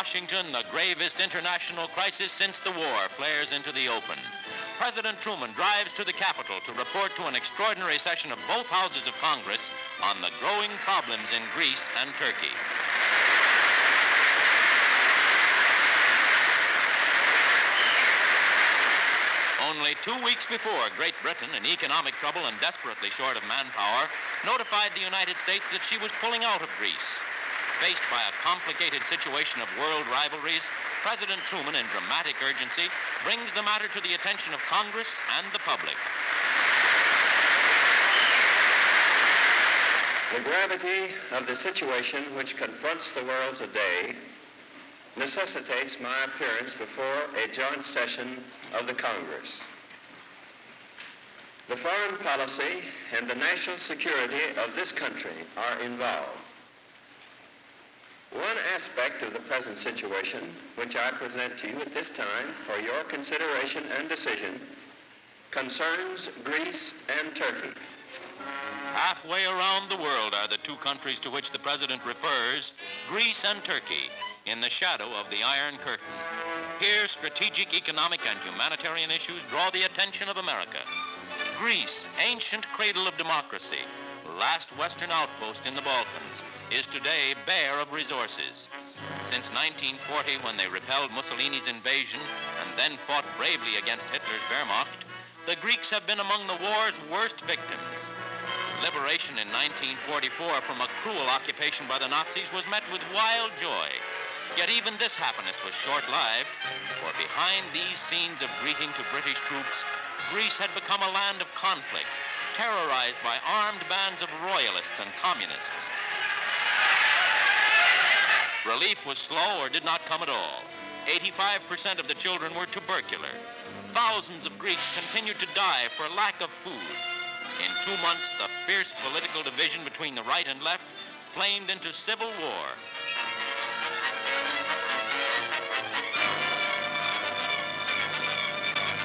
Washington, the gravest international crisis since the war flares into the open. President Truman drives to the Capitol to report to an extraordinary session of both houses of Congress on the growing problems in Greece and Turkey. Only 2 weeks before, Great Britain, in economic trouble and desperately short of manpower, notified the United States that she was pulling out of Greece. Faced by a complicated situation of world rivalries, President Truman, in dramatic urgency, brings the matter to the attention of Congress and the public. The gravity of the situation which confronts the world today necessitates my appearance before a joint session of the Congress. The foreign policy and the national security of this country are involved. One aspect of the present situation, which I present to you at this time for your consideration and decision, concerns Greece and Turkey. Halfway around the world are the two countries to which the President refers, Greece and Turkey, in the shadow of the Iron Curtain. Here, strategic, economic, and humanitarian issues draw the attention of America. Greece, ancient cradle of democracy, last Western outpost in the Balkans, is today bare of resources. Since 1940, when they repelled Mussolini's invasion and then fought bravely against Hitler's Wehrmacht, the Greeks have been among the war's worst victims. Liberation in 1944 from a cruel occupation by the Nazis was met with wild joy. Yet even this happiness was short-lived, for behind these scenes of greeting to British troops, Greece had become a land of conflict, terrorized by armed bands of royalists and communists. Relief was slow or did not come at all. 85% of the children were tubercular. Thousands of Greeks continued to die for lack of food. In 2 months, the fierce political division between the right and left flamed into civil war.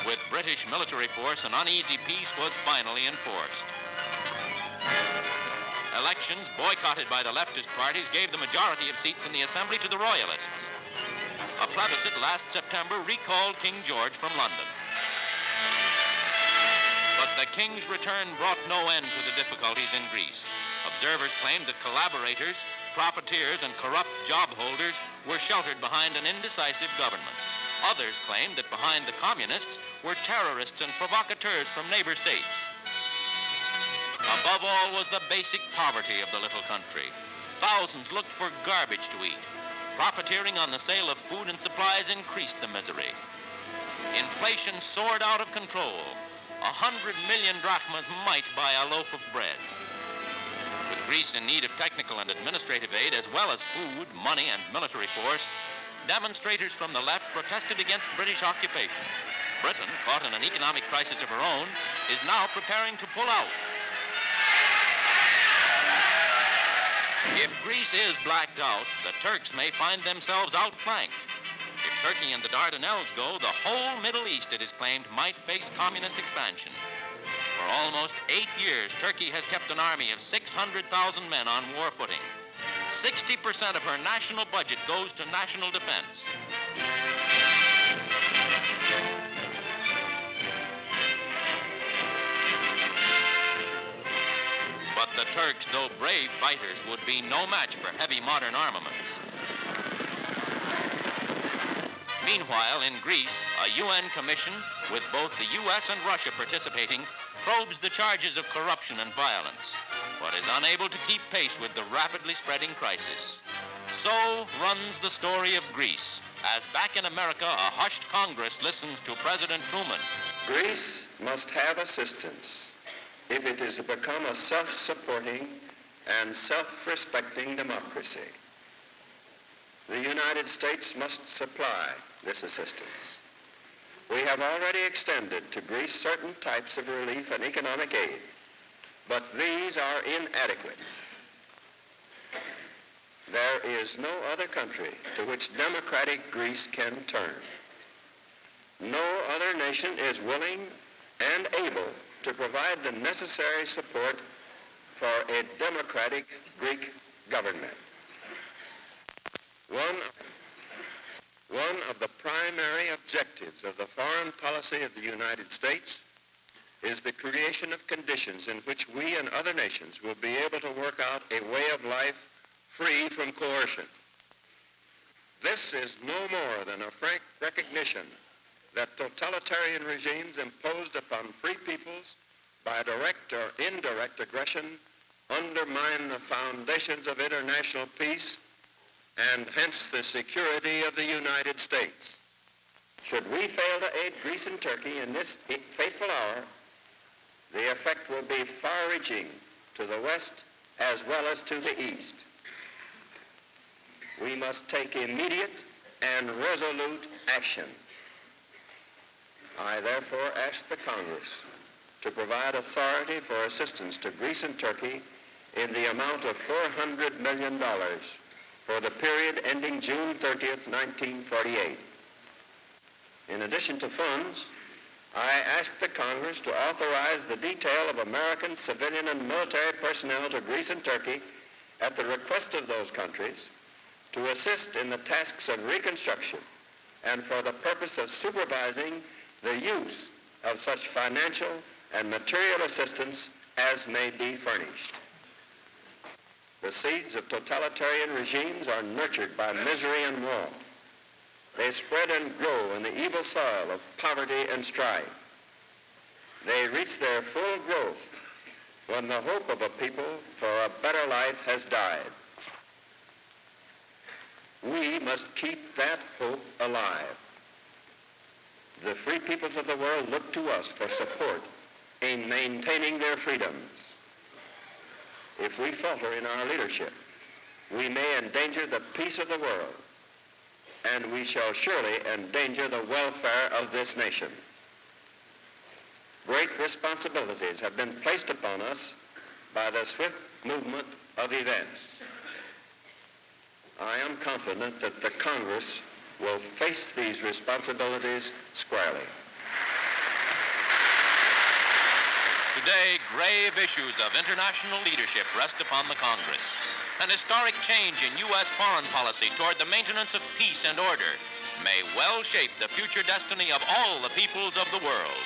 With British military force, an uneasy peace was finally enforced. Elections boycotted by the leftist parties gave the majority of seats in the Assembly to the Royalists. A plebiscite last September recalled King George from London. But the King's return brought no end to the difficulties in Greece. Observers claimed that collaborators, profiteers, and corrupt job holders were sheltered behind an indecisive government. Others claimed that behind the communists were terrorists and provocateurs from neighbor states. Above all was the basic poverty of the little country. Thousands looked for garbage to eat. Profiteering on the sale of food and supplies increased the misery. Inflation soared out of control. 100 million drachmas might buy a loaf of bread. With Greece in need of technical and administrative aid, as well as food, money, and military force, demonstrators from the left protested against British occupation. Britain, caught in an economic crisis of her own, is now preparing to pull out. If Greece is blacked out, the Turks may find themselves outflanked. If Turkey and the Dardanelles go, the whole Middle East, it is claimed, might face communist expansion. For almost 8 years, Turkey has kept an army of 600,000 men on war footing. 60% of her national budget goes to national defense. But the Turks, though brave fighters, would be no match for heavy modern armaments. Meanwhile, in Greece, a UN commission, with both the U.S. and Russia participating, probes the charges of corruption and violence, but is unable to keep pace with the rapidly spreading crisis. So runs the story of Greece, as back in America, a hushed Congress listens to President Truman. Greece must have assistance if it is to become a self-supporting and self-respecting democracy. The United States must supply this assistance. We have already extended to Greece certain types of relief and economic aid, but these are inadequate. There is no other country to which democratic Greece can turn. No other nation is willing and able to provide the necessary support for a democratic Greek government. One of the primary objectives of the foreign policy of the United States is the creation of conditions in which we and other nations will be able to work out a way of life free from coercion. This is no more than a frank recognition that totalitarian regimes imposed upon free peoples by direct or indirect aggression undermine the foundations of international peace and hence the security of the United States. Should we fail to aid Greece and Turkey in this fateful hour, the effect will be far-reaching to the West as well as to the East. We must take immediate and resolute action. I therefore ask the Congress to provide authority for assistance to Greece and Turkey in the amount of $400 million for the period ending June 30th, 1948. In addition to funds, I ask the Congress to authorize the detail of American civilian and military personnel to Greece and Turkey at the request of those countries to assist in the tasks of reconstruction and for the purpose of supervising the use of such financial and material assistance as may be furnished. The seeds of totalitarian regimes are nurtured by misery and war. They spread and grow in the evil soil of poverty and strife. They reach their full growth when the hope of a people for a better life has died. We must keep that hope alive. The free peoples of the world look to us for support in maintaining their freedoms. If we falter in our leadership, we may endanger the peace of the world, and we shall surely endanger the welfare of this nation. Great responsibilities have been placed upon us by the swift movement of events. I am confident that the Congress will face these responsibilities squarely. Today, grave issues of international leadership rest upon the Congress. An historic change in U.S. foreign policy toward the maintenance of peace and order may well shape the future destiny of all the peoples of the world.